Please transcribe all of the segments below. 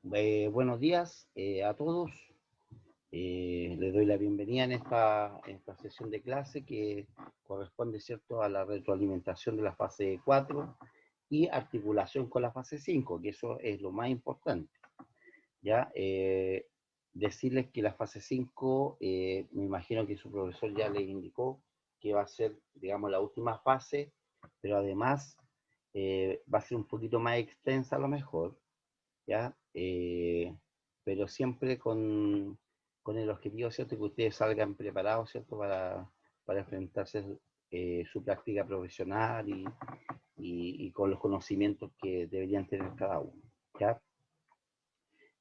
Buenos días a todos. Les doy la bienvenida en esta sesión de clase que corresponde, ¿cierto?, a la retroalimentación de la fase 4 y articulación con la fase 5, que eso es lo más importante. ¿Ya? Decirles que la fase 5, me imagino que su profesor ya les indicó que va a ser, digamos, la última fase, pero además va a ser un poquito más extensa a lo mejor, ¿ya? Pero siempre con el objetivo, ¿cierto?, que ustedes salgan preparados, ¿cierto?, para enfrentarse su práctica profesional y con los conocimientos que deberían tener cada uno, ¿ya?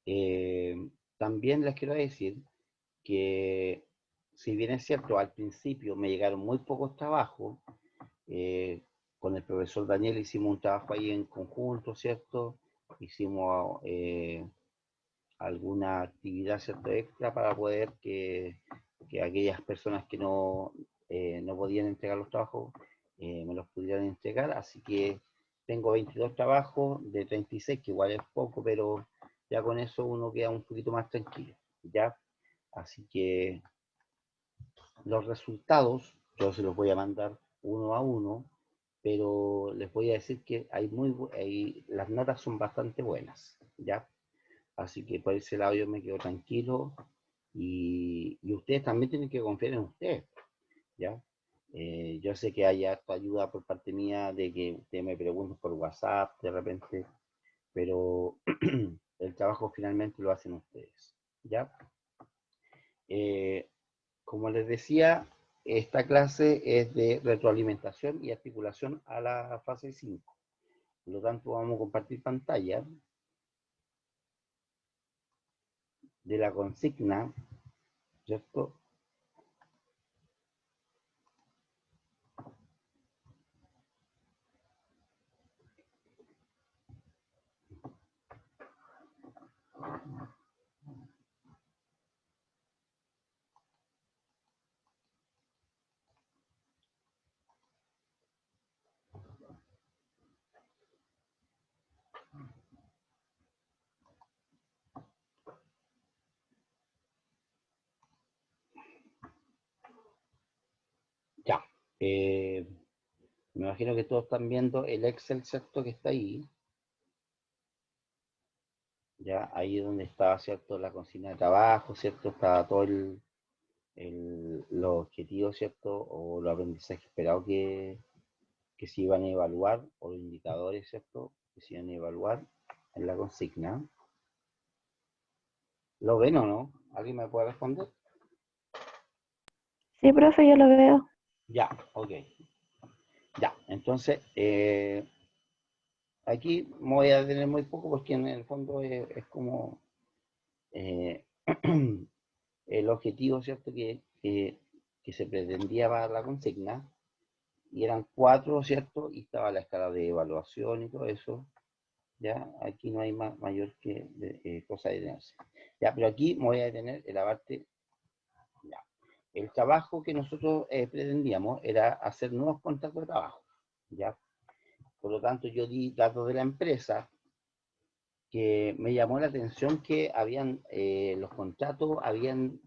Eh, También les quiero decir que, si bien es cierto, al principio me llegaron muy pocos trabajos, eh, con el profesor Daniel hicimos un trabajo ahí en conjunto, ¿cierto? Hicimos alguna actividad, ¿cierto?, extra para poder que aquellas personas que no podían entregar los trabajos me los pudieran entregar. Así que tengo 22 trabajos de 36, que igual es poco, pero ya con eso uno queda un poquito más tranquilo, ¿ya? Así que los resultados yo se los voy a mandar uno a uno, pero les voy a decir que las notas son bastante buenas, ¿ya? Así que por ese lado yo me quedo tranquilo y ustedes también tienen que confiar en ustedes, ¿ya? Yo sé que hay harta ayuda por parte mía de que ustedes me pregunten por WhatsApp de repente, pero el trabajo finalmente lo hacen ustedes, ¿ya? Eh, Como les decía, esta clase es de retroalimentación y articulación a la fase 5. Por lo tanto, vamos a compartir pantalla de la consigna, ¿cierto? Ya. Eh, Me imagino que todos están viendo el Excel, ¿cierto?, que está ahí. Ya, ahí donde está, ¿cierto?, la consigna de trabajo, ¿cierto? Está todo los objetivos, ¿cierto? O los aprendizajes esperados que se iban a evaluar, o los indicadores, ¿cierto?, que se iban a evaluar en la consigna. ¿Lo ven o no? ¿Alguien me puede responder? Sí, profe, yo lo veo. Ya, ok. Ya, entonces, aquí me voy a detener muy poco porque en el fondo es como eh, el objetivo, ¿cierto?, que se pretendía para la consigna, y eran 4, ¿cierto? Y estaba la escala de evaluación y todo eso. Ya, aquí no hay mayor que cosa de detenerse. Ya, pero aquí me voy a detener en la parte. Ya. El trabajo que nosotros pretendíamos era hacer nuevos contratos de trabajo. Ya. Por lo tanto, yo di datos de la empresa, que me llamó la atención que habían, los contratos habían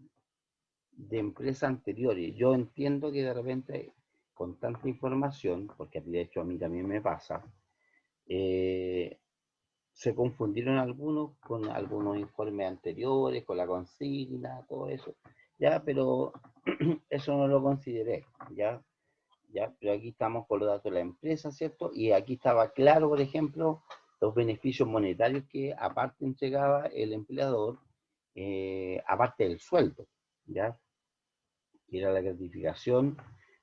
de empresas anteriores. Yo entiendo que de repente, con tanta información, porque de hecho a mí también me pasa, eh, se confundieron algunos con algunos informes anteriores, con la consigna, todo eso, ya, pero eso no lo consideré, ya, ya, pero aquí estamos con los datos de la empresa, ¿cierto? Y aquí estaba claro, por ejemplo, los beneficios monetarios que aparte entregaba el empleador, aparte del sueldo, ¿ya? Que era la gratificación,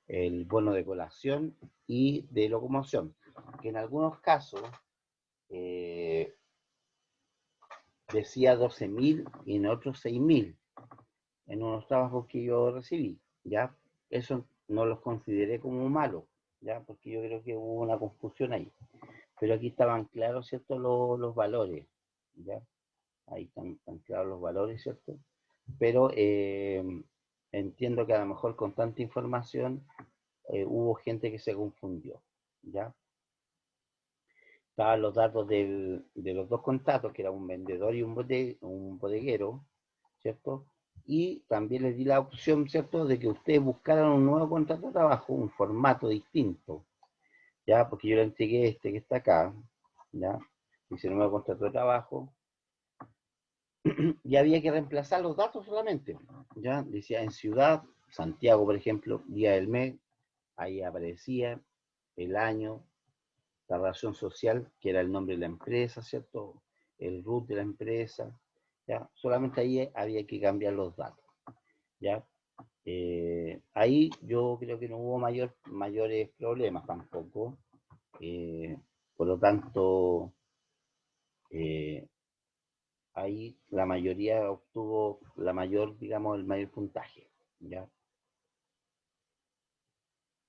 el bono de colación y de locomoción, que en algunos casos eh, decía 12.000 y en otros 6.000, en unos trabajos que yo recibí, ¿ya? Eso no los consideré como malo, ¿ya? Porque yo creo que hubo una confusión ahí. Pero aquí estaban claros, ¿cierto?, los valores, ¿ya? Ahí están claros los valores, ¿cierto? Pero entiendo que a lo mejor con tanta información hubo gente que se confundió, ¿ya? estaban los datos de los dos contratos, que era un vendedor y un bodeguero, ¿cierto? Y también les di la opción, ¿cierto?, de que ustedes buscaran un nuevo contrato de trabajo, un formato distinto, ¿ya? Porque yo le entregué este que está acá, ¿ya? Dice nuevo contrato de trabajo, y había que reemplazar los datos solamente, ¿ya? Decía en ciudad, Santiago, por ejemplo, día del mes, ahí aparecía el año, la razón social, que era el nombre de la empresa, ¿cierto? El root de la empresa, ¿ya? Solamente ahí había que cambiar los datos, ¿ya? Ahí yo creo que no hubo mayores problemas tampoco, por lo tanto, eh, ahí la mayoría obtuvo digamos, el mayor puntaje, ¿ya?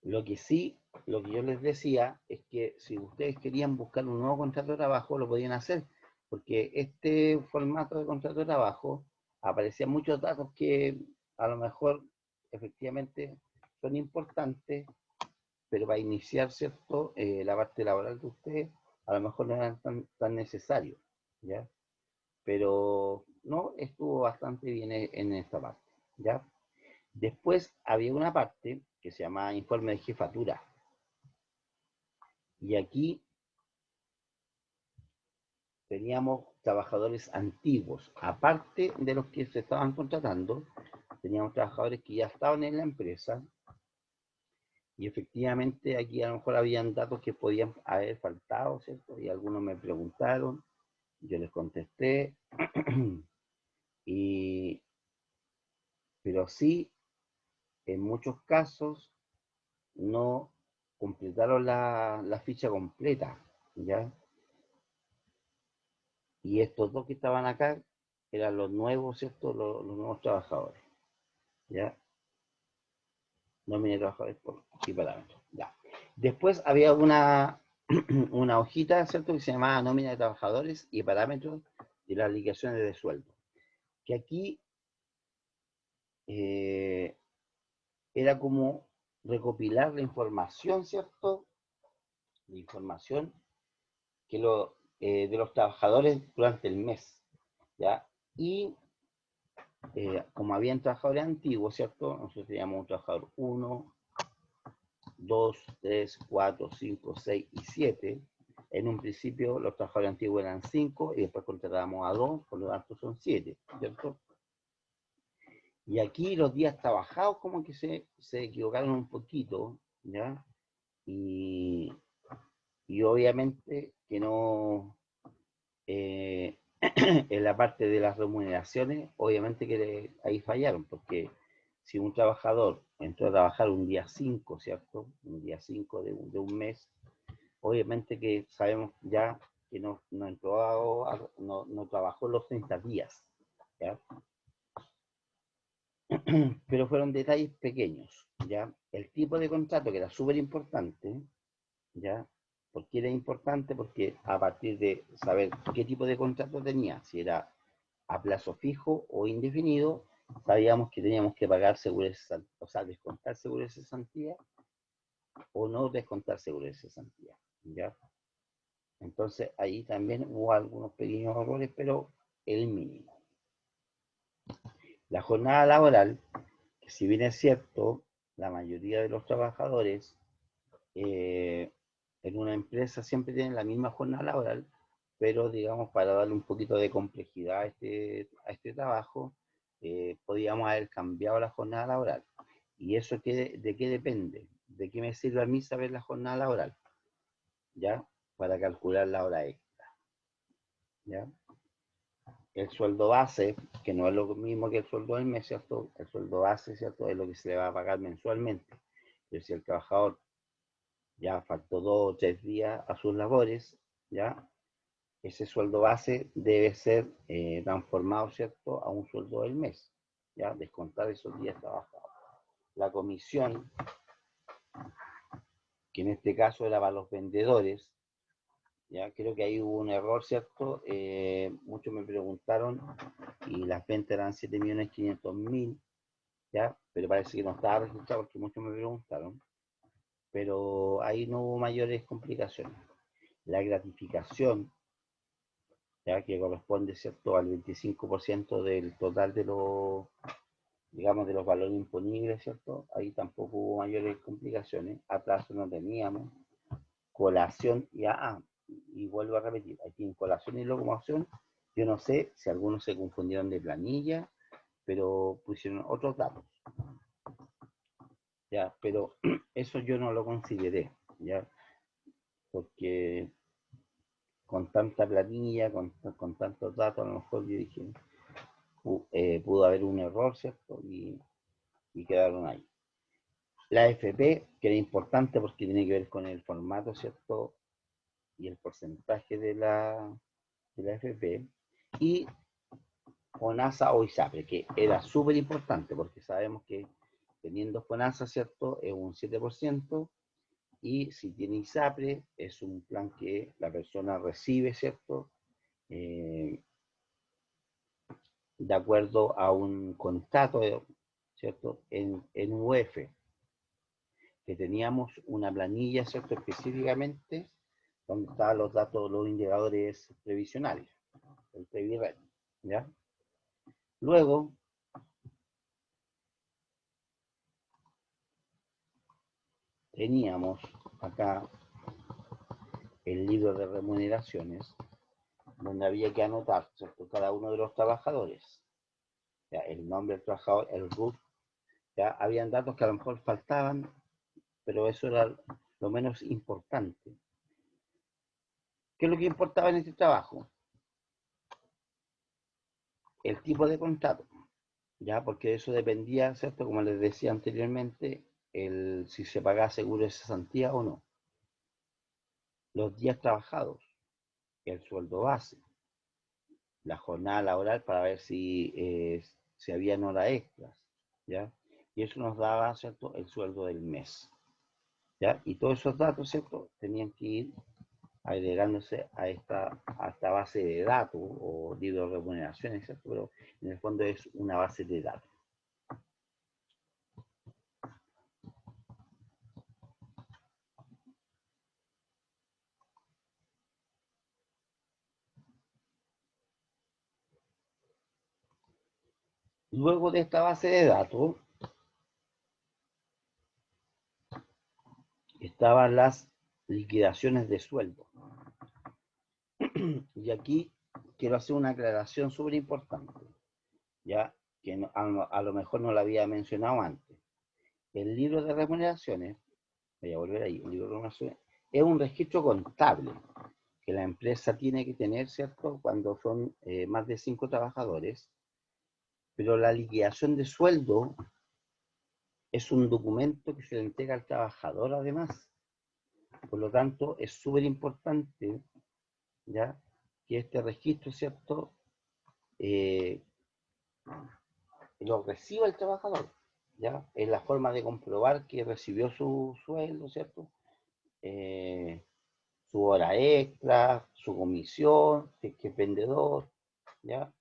Lo que sí, lo que yo les decía es que si ustedes querían buscar un nuevo contrato de trabajo, lo podían hacer, porque este formato de contrato de trabajo aparecían muchos datos que a lo mejor efectivamente son importantes, pero para iniciar, ¿cierto? La parte laboral de ustedes, a lo mejor no eran tan necesarios, ¿ya? Pero no, estuvo bastante bien en esta parte, ¿ya? Después había una parte que se llama informe de jefatura. Y aquí teníamos trabajadores antiguos. Aparte de los que se estaban contratando, teníamos trabajadores que ya estaban en la empresa. Y efectivamente aquí a lo mejor habían datos que podían haber faltado, ¿cierto? Y algunos me preguntaron, yo les contesté. y, pero sí, en muchos casos no completaron la ficha completa, ¿ya? Y estos dos que estaban acá eran los nuevos, ¿cierto? Los nuevos trabajadores, ¿ya? Nómina de trabajadores por y parámetros, ya. Después había una hojita, ¿cierto? Que se llamaba nómina de trabajadores y parámetros de las liquidaciones de sueldo. Que aquí era como recopilar la información, ¿cierto? La información de los trabajadores durante el mes, ¿ya? Y como habían trabajadores antiguos, ¿cierto? Nosotros teníamos un trabajador 1, 2, 3, 4, 5, 6 y 7. En un principio los trabajadores antiguos eran 5 y después contratábamos a 2, por lo tanto son 7, ¿cierto? Y aquí los días trabajados como que se equivocaron un poquito, ¿ya? Y, y obviamente que no, en la parte de las remuneraciones, obviamente que ahí fallaron, porque si un trabajador entró a trabajar un día 5, ¿cierto? Un día 5 de un mes, obviamente que sabemos ya que no entró no trabajó los 30 días, ¿ya? Pero fueron detalles pequeños, ¿ya? El tipo de contrato que era súper importante, ¿ya? ¿Por qué era importante? Porque a partir de saber qué tipo de contrato tenía, si era a plazo fijo o indefinido, sabíamos que teníamos que pagar seguros, o sea, descontar seguros de cesantía o no descontar seguros de cesantía, ¿ya? Entonces ahí también hubo algunos pequeños errores, pero el mínimo. La jornada laboral, que si bien es cierto, la mayoría de los trabajadores en una empresa siempre tienen la misma jornada laboral, pero digamos para darle un poquito de complejidad a este trabajo, podíamos haber cambiado la jornada laboral. ¿Y eso de qué depende? ¿De qué me sirve a mí saber la jornada laboral? ¿Ya? Para calcular la hora extra. ¿Ya? El sueldo base, que no es lo mismo que el sueldo del mes, ¿cierto? El sueldo base, ¿cierto? Es lo que se le va a pagar mensualmente. Pero si el trabajador ya faltó 2 o 3 días a sus labores, ¿ya? Ese sueldo base debe ser transformado, ¿cierto?, a un sueldo del mes, ¿ya? Descontar esos días trabajados. La comisión, que en este caso era para los vendedores, ya creo que ahí hubo un error, ¿cierto? Muchos me preguntaron y las ventas eran 7.500.000, ¿ya? Pero parece que no estaba registrado porque muchos me preguntaron. Pero ahí no hubo mayores complicaciones. la gratificación, ya que corresponde, ¿cierto?, al 25% del total de los, digamos, de los valores imponibles, ¿cierto? Ahí tampoco hubo mayores complicaciones, atraso no teníamos, colación y vuelvo a repetir, aquí en colación y locomoción, yo no sé si algunos se confundieron de planilla, pero pusieron otros datos, ya, pero eso yo no lo consideré, ya, porque con tanta planilla, con tantos datos, a lo mejor yo dije, pudo haber un error, ¿cierto? Y quedaron ahí. La FP, que era importante porque tiene que ver con el formato, ¿cierto? Y el porcentaje de la FP. Y FONASA o ISAPRE, que era súper importante porque sabemos que teniendo FONASA, ¿cierto? Es un 7%, y si tiene ISAPRE es un plan que la persona recibe, ¿cierto? De acuerdo a un contrato, ¿cierto? En UF, que teníamos una planilla, ¿cierto? Específicamente donde estaban los datos, los indicadores previsionales, el PBR, ¿ya? Luego, teníamos acá el libro de remuneraciones, donde había que anotar, ¿cierto?, cada uno de los trabajadores, ¿ya? El nombre del trabajador, el RUT, ya habían datos que a lo mejor faltaban, pero eso era lo menos importante. ¿Qué es lo que importaba en este trabajo? El tipo de contrato, ya, porque eso dependía, ¿cierto?, como les decía anteriormente, si se pagaba seguro de cesantía o no. Los días trabajados, el sueldo base, la jornada laboral para ver si habían horas extras, ¿ya? Y eso nos daba, ¿cierto?, el sueldo del mes, ¿ya? Y todos esos datos, ¿cierto?, tenían que ir agregándose a esta base de datos o libro de remuneraciones, ¿cierto? Pero en el fondo es una base de datos. Luego de esta base de datos estaban las liquidaciones de sueldo. Y aquí quiero hacer una aclaración súper importante, ya que a lo mejor no la había mencionado antes. El libro de remuneraciones, voy a volver ahí, el libro de remuneraciones es un registro contable que la empresa tiene que tener, ¿cierto?, cuando son más de 5 trabajadores, pero la liquidación de sueldo es un documento que se le entrega al trabajador además. Por lo tanto, es súper importante, ¿ya?, que este registro, ¿cierto?, eh, lo reciba el trabajador, ¿ya? Es la forma de comprobar que recibió su sueldo, ¿cierto? Su hora extra, su comisión, si es que es vendedor, ¿ya?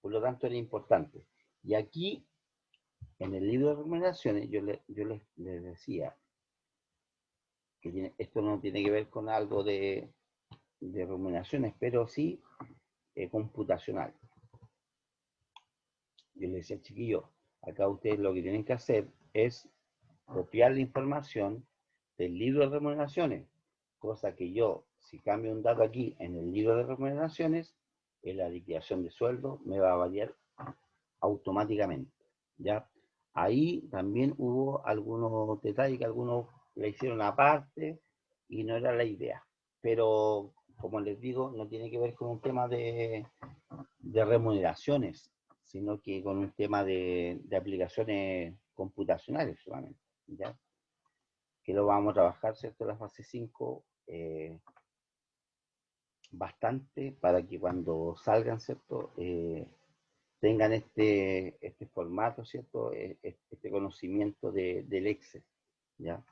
Por lo tanto, era importante. Y aquí, en el libro de remuneraciones, yo les decía que esto no tiene que ver con algo de remuneraciones, pero sí computacional. Yo les decía, chiquillo, acá ustedes lo que tienen que hacer es copiar la información del libro de remuneraciones, cosa que yo, si cambio un dato aquí en el libro de remuneraciones, en la liquidación de sueldo me va a variar automáticamente, ¿ya? Ahí también hubo algunos detalles que algunos le hicieron aparte y no era la idea, pero como les digo, no tiene que ver con un tema de remuneraciones, sino que con un tema de aplicaciones computacionales solamente, ¿ya? Que lo vamos a trabajar, ¿cierto?, en la fase 5 bastante para que cuando salgan, ¿cierto?, tengan este formato, ¿cierto?, este conocimiento del Excel, ¿ya?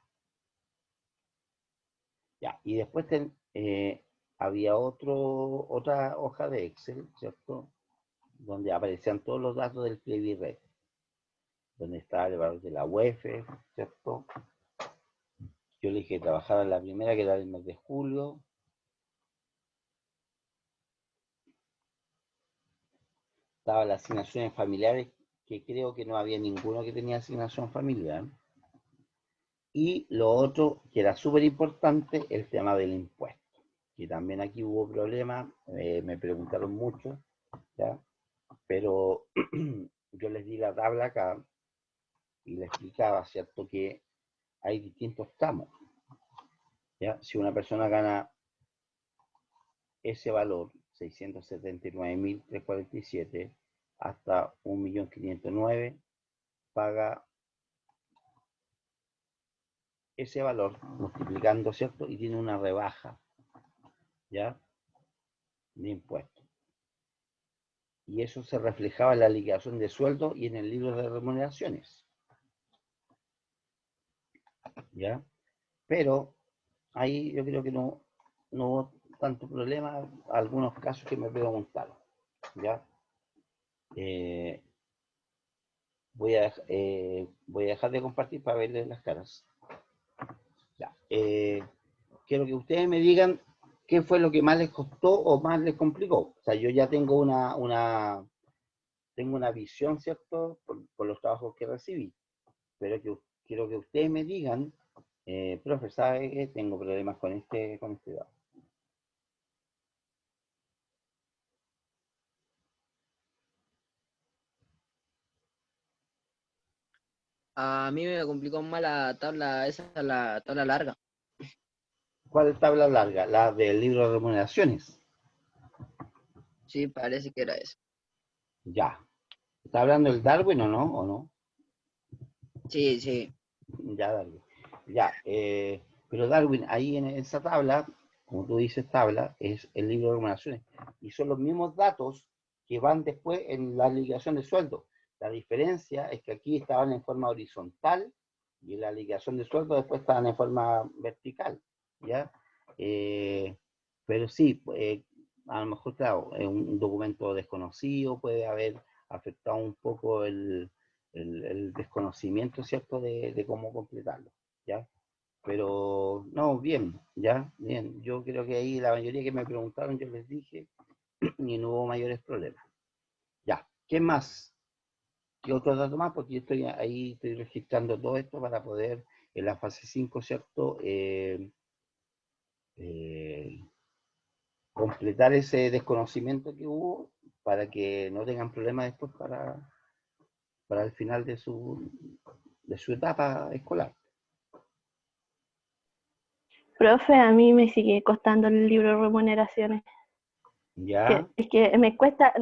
Ya, y después había otra hoja de Excel, ¿cierto?, donde aparecían todos los datos del PBR, donde estaba el valor de la UEF, ¿cierto? Yo le dije que trabajara en la primera, que era el mes de julio, Estaba las asignaciones familiares, que creo que no había ninguno que tenía asignación familiar. Y lo otro, que era súper importante, el tema del impuesto. Y también aquí hubo problemas, me preguntaron mucho, ¿ya? Pero yo les di la tabla acá y les explicaba, ¿cierto?, que hay distintos tramos, ¿ya? Si una persona gana ese valor, 679.347, hasta 1.509.000, paga ese valor multiplicando, ¿cierto? Y tiene una rebaja, ¿ya?, de impuestos. Y eso se reflejaba en la liquidación de sueldo y en el libro de remuneraciones, ¿ya? Pero ahí yo creo que no hubo tanto problema, algunos casos que me preguntaron, ¿ya? Eh, voy a dejar de compartir para verles las caras. Ya. Quiero que ustedes me digan qué fue lo que más les costó o más les complicó. O sea, yo ya tengo tengo una visión, ¿cierto?, por los trabajos que recibí, pero quiero que ustedes me digan, profe, ¿sabe que tengo problemas con este dato? A mí me complicó más la tabla, la tabla larga. ¿Cuál tabla larga? La del libro de remuneraciones. Sí, parece que era eso. Ya. ¿Está hablando el Darwin o no? ¿O no? Sí, sí. Ya, Darwin. Ya. Pero Darwin, ahí en esa tabla, como tú dices, tabla, es el libro de remuneraciones. Y son los mismos datos que van después en la liquidación de sueldo. La diferencia es que aquí estaban en forma horizontal y en la liquidación de sueldo después estaban en forma vertical. ¿Ya? Eh, pero sí, a lo mejor, claro, un documento desconocido puede haber afectado un poco el desconocimiento, ¿cierto?, de cómo completarlo, ¿ya? Pero, no, bien, ¿ya? Bien, yo creo que ahí la mayoría que me preguntaron, yo les dije, y no hubo mayores problemas. Ya, ¿qué más? ¿Qué otro dato más? Porque yo estoy ahí, estoy registrando todo esto para poder, en la fase 5, ¿cierto?, eh, completar ese desconocimiento que hubo para que no tengan problemas después para el final de su etapa escolar. Profe, a mí me sigue costando el libro de remuneraciones. ¿Ya? Es que me cuesta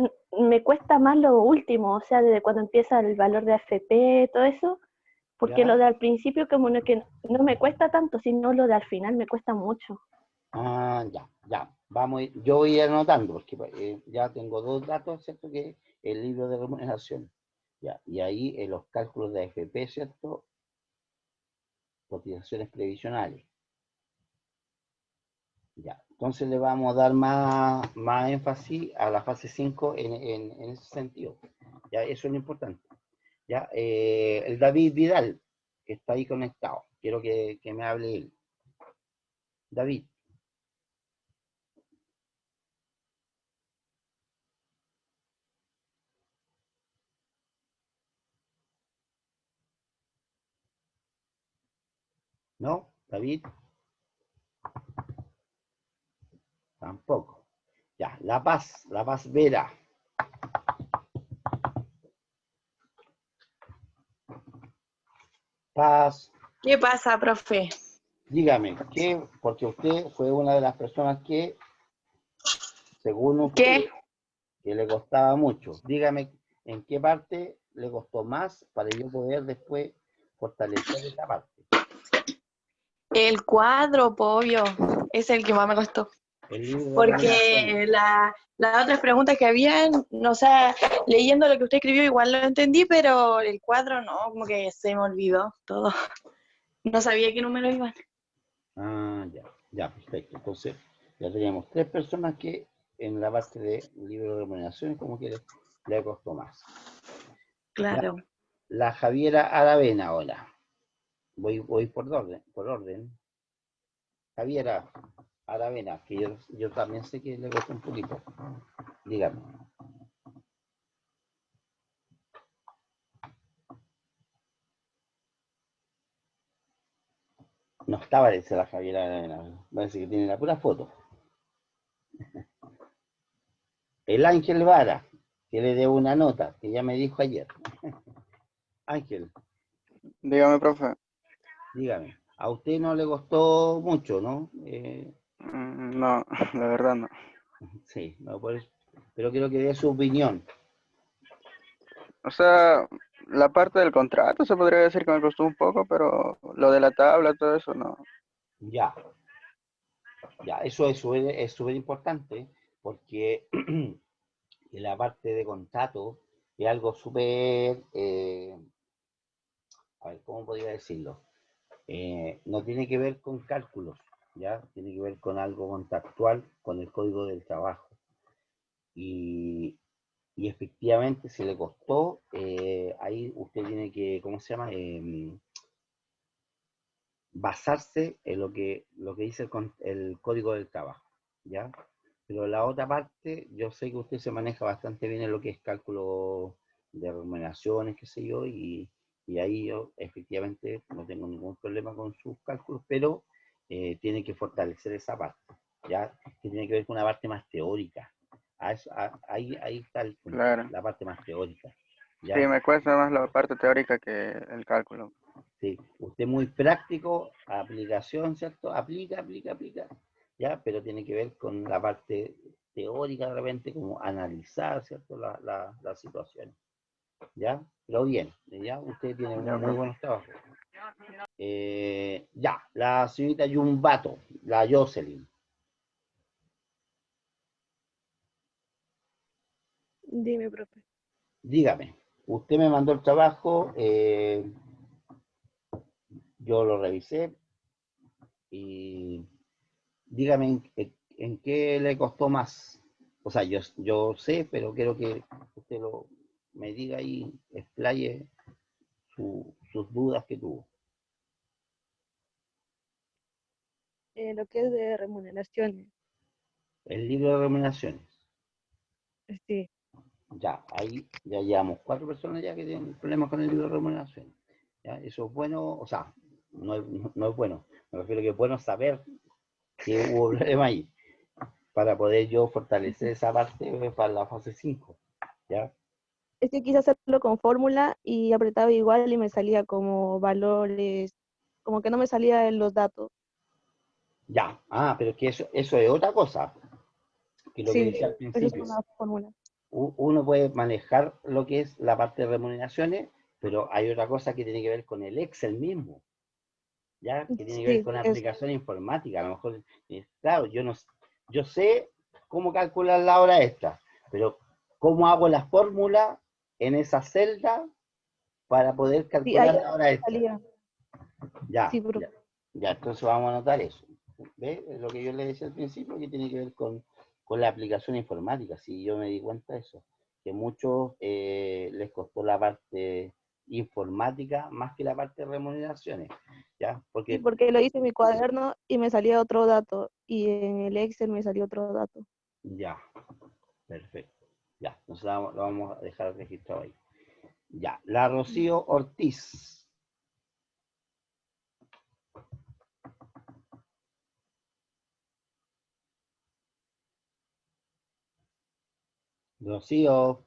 más lo último, o sea, desde cuando empieza el valor de AFP, todo eso, porque lo ¿Ya? de al principio como no, que no me cuesta tanto, sino lo de al final me cuesta mucho. Ah, ya, ya. Vamos, yo voy a ir anotando, porque ya tengo dos datos, ¿cierto? Que el libro de remuneración. Ya, y ahí en los cálculos de AFP, ¿cierto? Cotizaciones previsionales. Ya. Entonces le vamos a dar más énfasis a la fase 5 en ese sentido. Ya, eso es lo importante. Ya, el David Vidal, que está ahí conectado. Quiero que me hable él. David. ¿No? David, tampoco. Ya, La Paz Vera. Paz, ¿Qué pasa, profe? dígame, ¿qué? Porque usted fue una de las personas que, según ¿Qué? usted, que le costaba mucho. Dígame en qué parte le costó más para yo poder después fortalecer esa parte. El cuadro, po, obvio, es el que más me costó. El libro de remuneraciones. Porque las otras preguntas que habían, no, o sea, leyendo lo que usted escribió igual lo entendí, pero el cuadro no, como que se me olvidó todo. No sabía qué número iban. Ah, ya, ya, perfecto. Entonces, ya teníamos tres personas que en la parte de libro de remuneraciones como que le costó más. Ya, Claro. la Javiera Aravena ahora. Voy por orden. Javiera Aravena, que yo también sé que le costó un poquito. Dígame. no estaba esa la Javiera Aravena, parece que tiene la pura foto. El Ángel Vara, que le debo una nota, que ya me dijo ayer. Ángel, Dígame, profe. dígame, a usted no le costó mucho, ¿no? No, la verdad no. Sí, no, por eso, pero quiero que dé su opinión. O sea, la parte del contrato se podría decir que me costó un poco, pero lo de la tabla, todo eso no. Ya, ya, eso es súper importante, porque en la parte de contrato es algo súper, a ver, ¿cómo podría decirlo? No tiene que ver con cálculos, ¿ya? Tiene que ver con algo contractual, con el código del trabajo. Y, y efectivamente, si le costó, ahí usted tiene que, ¿cómo se llama? Basarse en lo que dice el código del trabajo, ¿ya? Pero la otra parte, yo sé que usted se maneja bastante bien en lo que es cálculo de remuneraciones, qué sé yo, y ahí yo efectivamente no tengo ningún problema con sus cálculos, pero tiene que fortalecer esa parte, ¿ya? Que tiene que ver con una parte más teórica. Ahí está el punto, Claro. la parte más teórica, Sí, ¿ya? me cuesta más la parte teórica que el cálculo. Sí, usted muy práctico, aplicación, ¿cierto? Aplica, ¿ya? Pero tiene que ver con la parte teórica de repente, como analizar, ¿cierto? La situación, ¿ya? Pero bien, ¿ya? Usted tiene Ya, muy profe. buenos trabajos. Ya, la señorita Yumbato, la Jocelyn, Dime, profe. dígame, usted me mandó el trabajo, yo lo revisé y dígame en qué le costó más. O sea, yo sé, pero quiero que usted me diga y explaye sus dudas que tuvo. Lo que es de remuneraciones, El libro de remuneraciones. sí. Ya, ahí ya llevamos 4 personas ya que tienen problemas con el libro de remuneraciones. ¿Ya? Eso es bueno, o sea, no es bueno. Me refiero que es bueno saber que hubo problema ahí, para poder yo fortalecer esa parte para la fase 5. ¿Ya? Es que quise hacerlo con fórmula y apretaba igual y me salía como valores, como que no me salían los datos. Ya, pero es que eso es otra cosa, que lo que Sí, decía al eso es principio. una fórmula. Uno puede manejar lo que es la parte de remuneraciones, pero hay otra cosa que tiene que ver con el Excel mismo, ¿ya? Que tiene que ver Sí, con la eso. aplicación informática. A lo mejor, claro, yo sé cómo calcular la hora extra, pero cómo hago la fórmula en esa celda para poder Sí, ahí calcular la hora extra. salía. Ya, Sí, pero ya, ya, entonces vamos a anotar eso. ¿Ve? Es lo que yo le decía al principio, que tiene que ver con la aplicación informática. Sí, yo me di cuenta de eso, que muchos les costó la parte informática más que la parte de remuneraciones, ¿ya? sí, Porque, porque lo hice en mi cuaderno y me salía otro dato y en el Excel me salió otro dato. ya, perfecto. Ya, entonces lo vamos a dejar registrado ahí. Ya, la Rocío Ortiz. Rocío,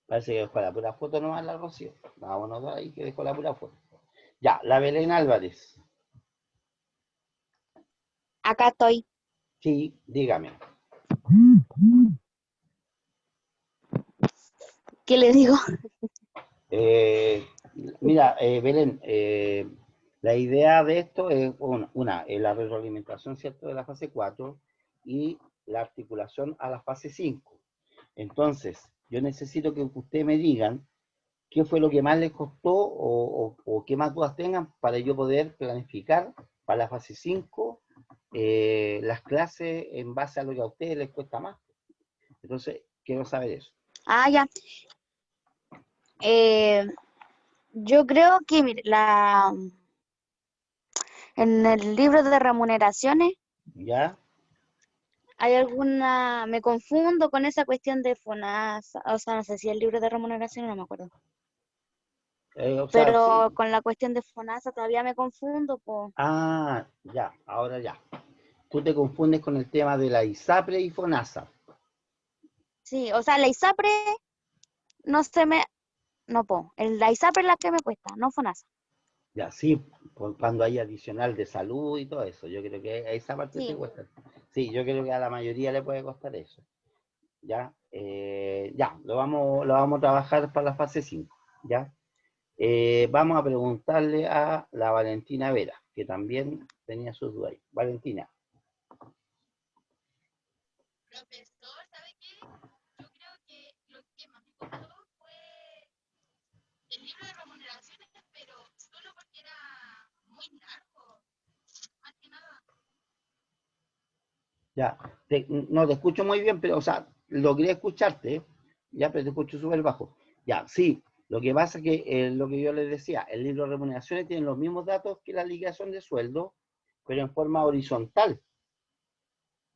parece que dejó la pura foto nomás la Rocío. Vamos a notar ahí que dejó la pura foto. Ya, la Belén Álvarez. Acá estoy. Sí, dígame. ¿Qué le digo? Eh, Mira, Belén, la idea de esto es la retroalimentación, ¿cierto?, de la fase 4 y la articulación a la fase 5. Entonces, yo necesito que ustedes me digan qué fue lo que más les costó o qué más dudas tengan para yo poder planificar para la fase 5 las clases en base a lo que a ustedes les cuesta más. Entonces, quiero saber eso. Ah, ya. Eh, yo creo que mire, en el libro de remuneraciones ¿Ya? hay alguna, me confundo con esa cuestión de FONASA, o sea, no sé si el libro de remuneraciones, no me acuerdo. O sea, pero sí. con la cuestión de FONASA todavía me confundo, pues. Ah, ya, ahora ya. Tú te confundes con el tema de la ISAPRE y FONASA. Sí, o sea, la ISAPRE no se me... No, la ISAPRE es la que me cuesta, no FONASA. Ya, sí, cuando hay adicional de salud y todo eso. Yo creo que a esa parte te Sí, cuesta. Sí, yo creo que a la mayoría le puede costar eso. Ya, ya, lo vamos a trabajar para la fase 5. Ya. Vamos a preguntarle a la Valentina Vera, que también tenía sus dudas ahí. Valentina. Profesor, ¿sabe qué? Yo creo que lo que más me costó fue el libro de remuneraciones, pero solo porque era muy largo, más que nada. Ya, no te escucho muy bien, pero, o sea, logré escucharte, ya, pero te escucho súper bajo. Ya, sí, lo que pasa es que lo que yo les decía, el libro de remuneraciones tiene los mismos datos que la liquidación de sueldo, pero en forma horizontal.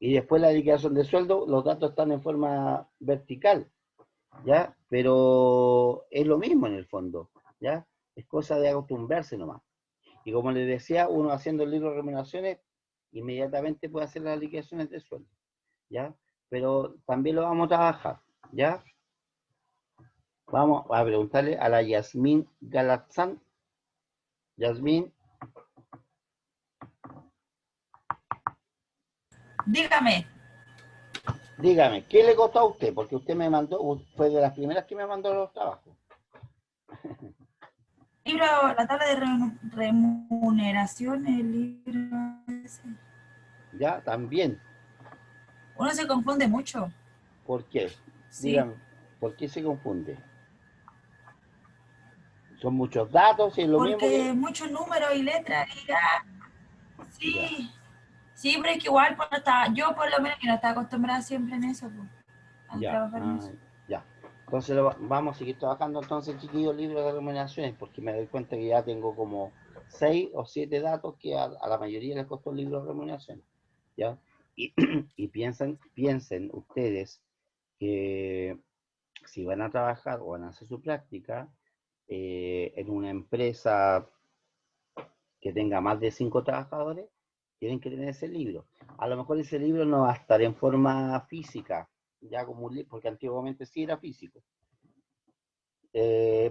Y después la liquidación de sueldo, los datos están en forma vertical, ¿ya? Pero es lo mismo en el fondo, ¿ya? Es cosa de acostumbrarse nomás. Y como les decía, uno haciendo el libro de remuneraciones, inmediatamente puede hacer las liquidaciones de sueldo. ¿Ya? Pero también lo vamos a trabajar, ¿ya? Vamos a preguntarle a la Yasmín Galatzán. Yasmín, Dígame, dígame, ¿qué le costó a usted? Porque usted me mandó, fue de las primeras que me mandó los trabajos. libro, la tabla de remuneración, el libro ese. ¿Ya? También. Uno se confunde mucho, ¿Por qué? sí, Dígame, ¿por qué se confunde? Son muchos datos y es lo mismo porque que... muchos números y letras, y ya, Ya, sí, sí, pero es que igual pues, no estaba, yo por lo menos que no estaba acostumbrada siempre en eso, pues, a ya, trabajar en eso. ya. Entonces vamos a seguir trabajando entonces, chiquillos, libros de remuneraciones, porque me doy cuenta que ya tengo como 6 o 7 datos que a la mayoría les costó el libro de remuneraciones. ¿Ya? Y, y piensen ustedes que si van a trabajar o van a hacer su práctica en una empresa que tenga más de 5 trabajadores, tienen que tener ese libro. A lo mejor ese libro no va a estar en forma física, ya como un libro, porque antiguamente sí era físico.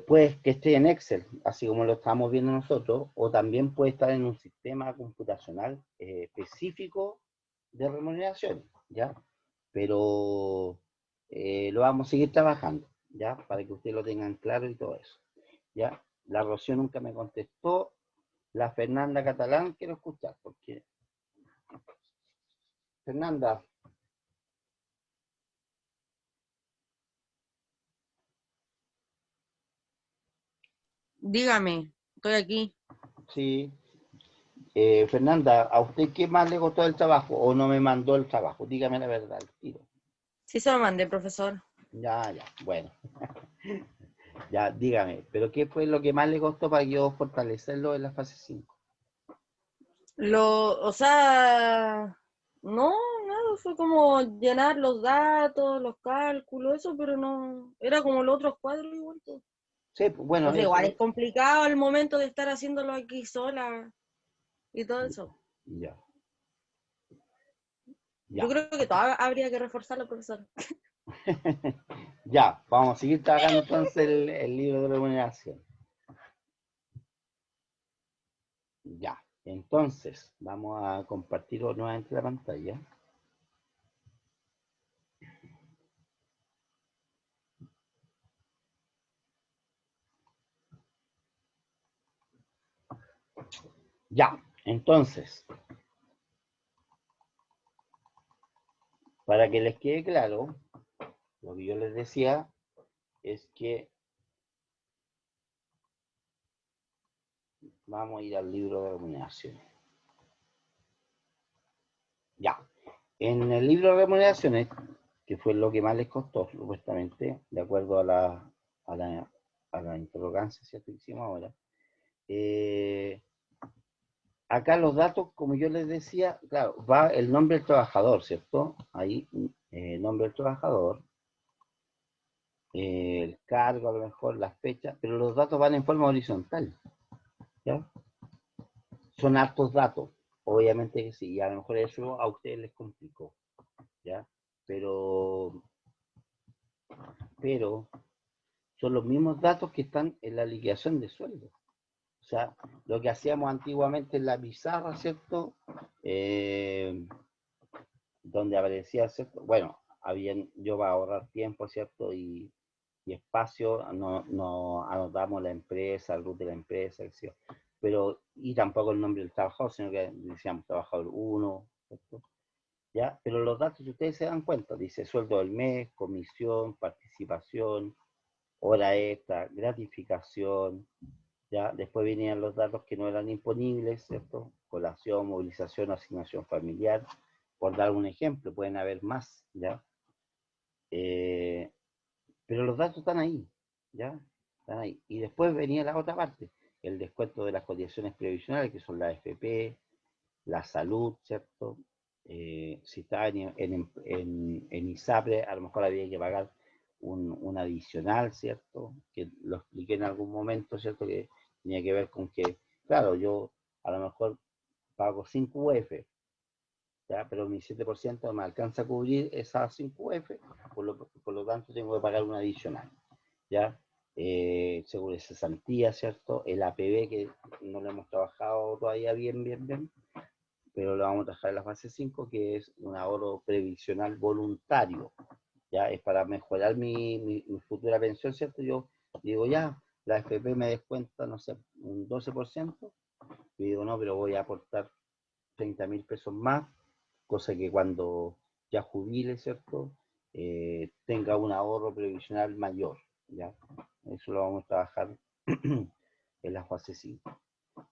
Pues que esté en Excel, así como lo estamos viendo nosotros, o también puede estar en un sistema computacional específico de remuneración, ¿ya? Pero lo vamos a seguir trabajando, ¿ya? Para que ustedes lo tengan claro y todo eso, ¿ya? La Rocío nunca me contestó, la Fernanda Catalán quiero escuchar, porque... Fernanda, Dígame, estoy aquí. sí. Fernanda, ¿a usted qué más le costó el trabajo o no me mandó el trabajo? Dígame la verdad, el tiro. Sí se lo mandé, profesor. Ya, ya, bueno. Ya, dígame, ¿pero qué fue lo que más le costó para yo fortalecerlo en la fase 5? O sea, no, nada, fue como llenar los datos, los cálculos, eso, pero no, era como los otros cuadros igual. Pues. Sí, pues, bueno, O sea, eso. igual es complicado el momento de estar haciéndolo aquí sola y todo eso. Ya, Yo ya. creo que todavía habría que reforzarlo, profesor. Ya, vamos a seguir trabajando entonces el libro de remuneración. Ya, entonces, vamos a compartir nuevamente la pantalla. Ya, entonces, para que les quede claro, lo que yo les decía es que vamos a ir al libro de remuneraciones. Ya, en el libro de remuneraciones, que fue lo que más les costó, supuestamente, de acuerdo a la interrogancia, ¿cierto? Que hicimos ahora. Acá los datos, como yo les decía, claro, va el nombre del trabajador, ¿cierto? Ahí, nombre del trabajador. el cargo, a lo mejor las fechas, pero los datos van en forma horizontal, ¿ya? Son hartos datos, obviamente que sí, y a lo mejor eso a ustedes les complicó, ¿ya? Pero son los mismos datos que están en la liquidación de sueldo. O sea, lo que hacíamos antiguamente en la pizarra, ¿cierto? Donde aparecía, ¿cierto? Bueno, yo para ahorrar tiempo, ¿cierto? Y espacio, no anotamos la empresa, el root de la empresa, etc. Pero, y tampoco el nombre del trabajador, sino que decíamos trabajador 1, ¿cierto? ¿Ya? Pero los datos, si ustedes se dan cuenta, dice sueldo del mes, comisión, participación, hora extra, gratificación, ¿ya? Después venían los datos que no eran imponibles, ¿cierto? Colación, movilización, asignación familiar, por dar un ejemplo, pueden haber más, ¿ya? Pero los datos están ahí, ¿ya? Están ahí. Y después venía la otra parte, el descuento de las cotizaciones previsionales, que son la AFP, la salud, ¿cierto? Si estaba en ISAPRE, a lo mejor había que pagar un adicional, ¿cierto? Que lo expliqué en algún momento, ¿cierto? Que tenía que ver con que, claro, yo a lo mejor pago 5 UF, ¿ya? Pero mi 7% me alcanza a cubrir esas 5 UF, por lo tanto tengo que pagar un adicional, ¿ya? Seguro de cesantía, ¿cierto? El APB, que no lo hemos trabajado todavía bien, pero lo vamos a trabajar en la fase 5, que es un ahorro previsional voluntario, ¿ya? Es para mejorar mi futura pensión, ¿cierto? Yo digo, ya, la FP me descuenta, no sé, un 12%, y digo, no, pero voy a aportar 30.000 pesos más, cosa que cuando ya jubile, ¿cierto? Tenga un ahorro previsional mayor, ¿ya? Eso lo vamos a trabajar en la fase 5.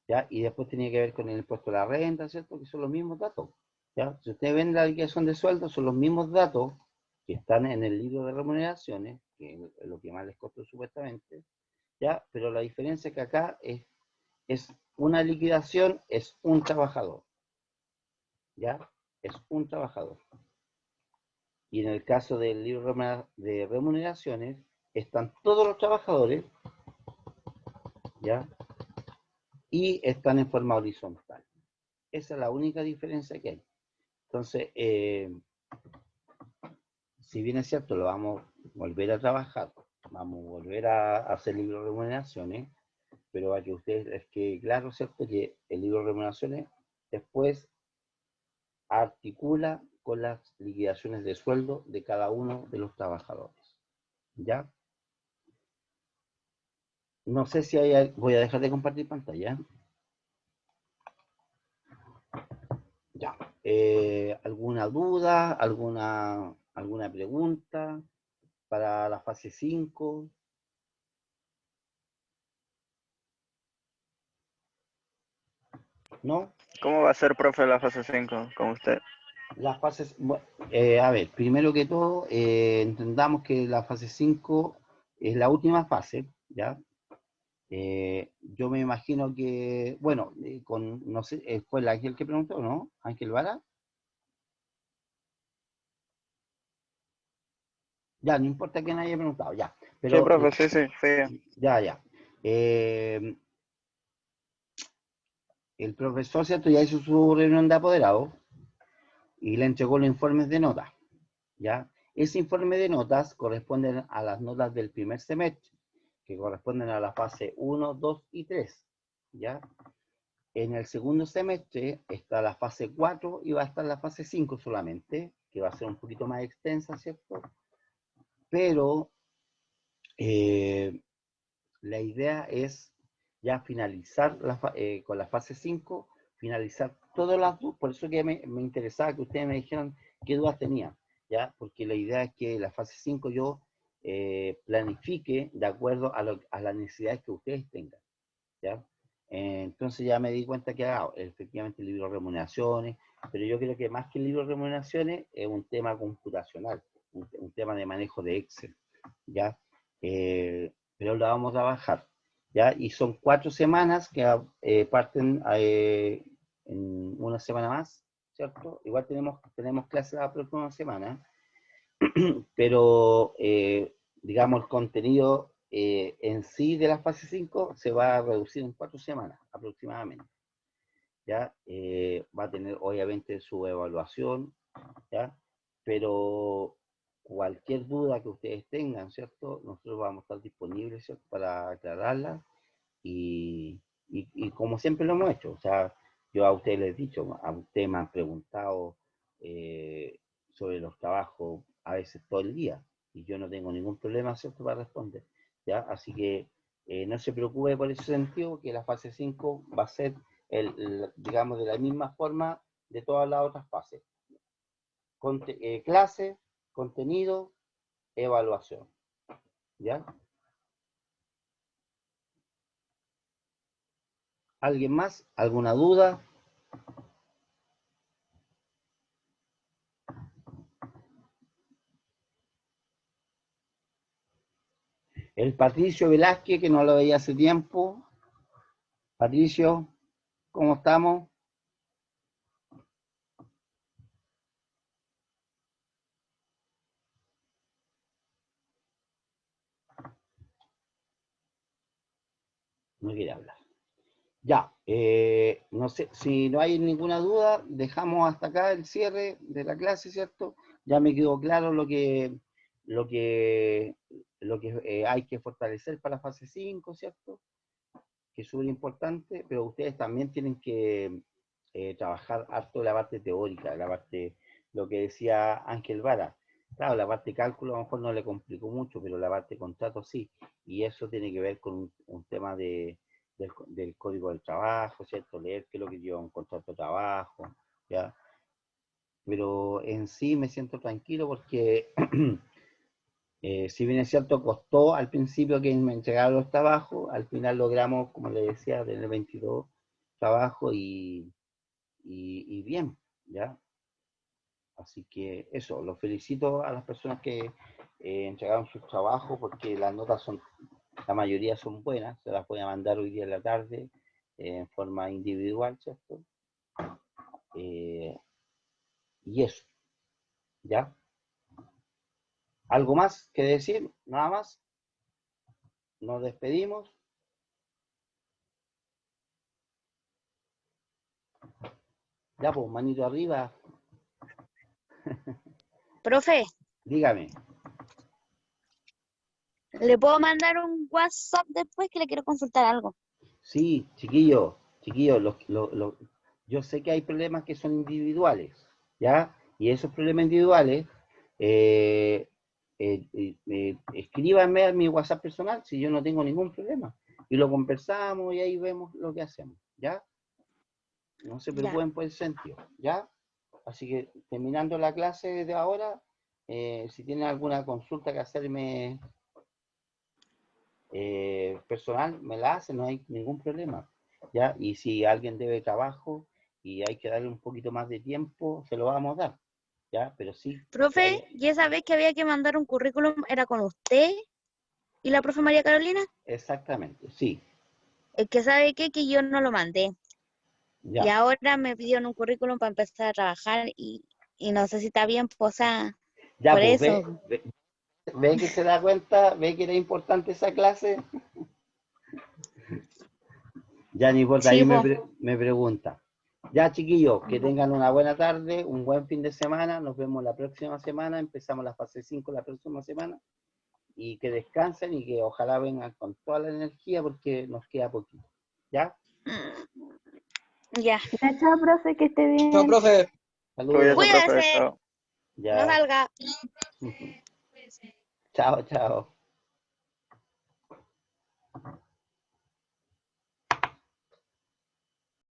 ¿Ya? Y después tenía que ver con el impuesto a la renta, ¿cierto? Que son los mismos datos, ¿ya? Si ustedes ven la liquidación de sueldo, son los mismos datos que están en el libro de remuneraciones, que es lo que más les costó supuestamente, ¿ya? Pero la diferencia es que acá es una liquidación, es un trabajador, ¿ya? Es un trabajador. Y en el caso del libro de remuneraciones, están todos los trabajadores, ¿ya? Y están en forma horizontal. Esa es la única diferencia que hay. Entonces, si bien es cierto, lo vamos a volver a trabajar, vamos a volver a hacer libro de remuneraciones, pero a que ustedes les quede claro, ¿cierto? Que el libro de remuneraciones después articula con las liquidaciones de sueldo de cada uno de los trabajadores. ¿Ya? No sé si voy a dejar de compartir pantalla. Ya. ¿Alguna duda? ¿Alguna pregunta para la fase 5? ¿No? ¿Cómo va a ser, profe, la fase 5 con usted? Las fases, a ver, primero que todo, entendamos que la fase 5 es la última fase, ¿ya? Yo me imagino que, bueno, no sé, fue el Ángel que preguntó, ¿no? Ángel Vara. Ya, no importa quién haya preguntado, ya. Pero, Sí, profe, sí, fui. Ya. El profesor, ¿cierto? Ya hizo su reunión de apoderados y le entregó los informes de notas, ¿ya? Ese informe de notas corresponde a las notas del primer semestre, que corresponden a la fase 1, 2 y 3, ¿ya? En el segundo semestre está la fase 4 y va a estar la fase 5 solamente, que va a ser un poquito más extensa, ¿cierto? Pero la idea es ya finalizar con la fase 5, finalizar todas las dudas, por eso que me interesaba que ustedes me dijeran qué dudas tenían, ¿ya? Porque la idea es que la fase 5 yo planifique de acuerdo a las necesidades que ustedes tengan, ¿ya? Entonces ya me di cuenta que efectivamente el libro de remuneraciones, pero yo creo que más que el libro de remuneraciones es un tema computacional, un tema de manejo de Excel, ¿ya? Pero lo vamos a bajar, ¿ya? Y son 4 semanas que parten en una semana más, ¿cierto? Igual tenemos clases la próxima semana, pero digamos, el contenido en sí de la fase 5 se va a reducir en 4 semanas aproximadamente. ¿Ya? Va a tener obviamente su evaluación, ¿ya? Pero cualquier duda que ustedes tengan, ¿cierto? Nosotros vamos a estar disponibles, ¿cierto? Para aclararla y como siempre lo hemos hecho, o sea, yo a ustedes les he dicho, a ustedes me han preguntado sobre los trabajos a veces todo el día y yo no tengo ningún problema, ¿cierto? Para responder, ¿ya? Así que no se preocupe por ese sentido, que la fase 5 va a ser, digamos, de la misma forma de todas las otras fases. Clase, contenido, evaluación, ¿ya? ¿Alguien más? ¿Alguna duda? El Patricio Velázquez, que no lo veía hace tiempo. Patricio, ¿cómo estamos? No quiere hablar. Ya, no sé, si no hay ninguna duda, dejamos hasta acá el cierre de la clase, ¿cierto? Ya me quedó claro lo que hay que fortalecer para la fase 5, ¿cierto? Que es súper importante, pero ustedes también tienen que trabajar harto la parte teórica, la parte, lo que decía Ángel Vara. Claro, la parte de cálculo a lo mejor no le complicó mucho, pero la parte de contrato sí, y eso tiene que ver con un tema del código del trabajo, ¿cierto? Leer qué es lo que lleva un contrato de trabajo, ¿ya? Pero en sí me siento tranquilo porque si bien es cierto, costó al principio que me entregaran los trabajos, al final logramos, como le decía, tener 22 trabajos y bien, ¿ya? Así que eso, los felicito a las personas que entregaron sus trabajos porque las notas son, la mayoría son buenas, se las voy a mandar hoy día en la tarde en forma individual, ¿cierto? Y eso, ¿ya? ¿Algo más que decir? ¿Nada más? Nos despedimos. Ya, pues, manito arriba. Profe, Dígame. ¿le puedo mandar un WhatsApp después que le quiero consultar algo? Sí, chiquillo, yo sé que hay problemas que son individuales, ¿ya? Y esos problemas individuales, escríbanme a mi WhatsApp personal si yo no tengo ningún problema. Y lo conversamos y ahí vemos lo que hacemos, ¿ya? No se preocupen por ese sentido, ¿ya? Así que terminando la clase de ahora, si tienen alguna consulta que hacerme personal, me la hacen, no hay ningún problema, ¿ya? Y si alguien debe trabajo y hay que darle un poquito más de tiempo, se lo vamos a dar, ¿ya? Pero sí. Profe, ¿y esa vez que había que mandar un currículum era con usted y la profe María Carolina? Exactamente, sí. Es que sabe qué, que yo no lo mandé. Ya. Y ahora me pidieron un currículum para empezar a trabajar y no sé si está bien, pues, o sea, Ya, por pues, eso. ve que se da cuenta, ve que era importante esa clase. Ya ni por ahí Sí, me pregunta. Ya, chiquillos, que tengan una buena tarde, un buen fin de semana. Nos vemos la próxima semana. Empezamos la fase 5 la próxima semana. Y que descansen y que ojalá vengan con toda la energía porque nos queda poquito. ¿Ya? Ya. Chao, profe, que esté bien. Chao, profe. Saludos. Cuídate, profe. Cuídese. Chao. Ya. No salga. Chao, chao.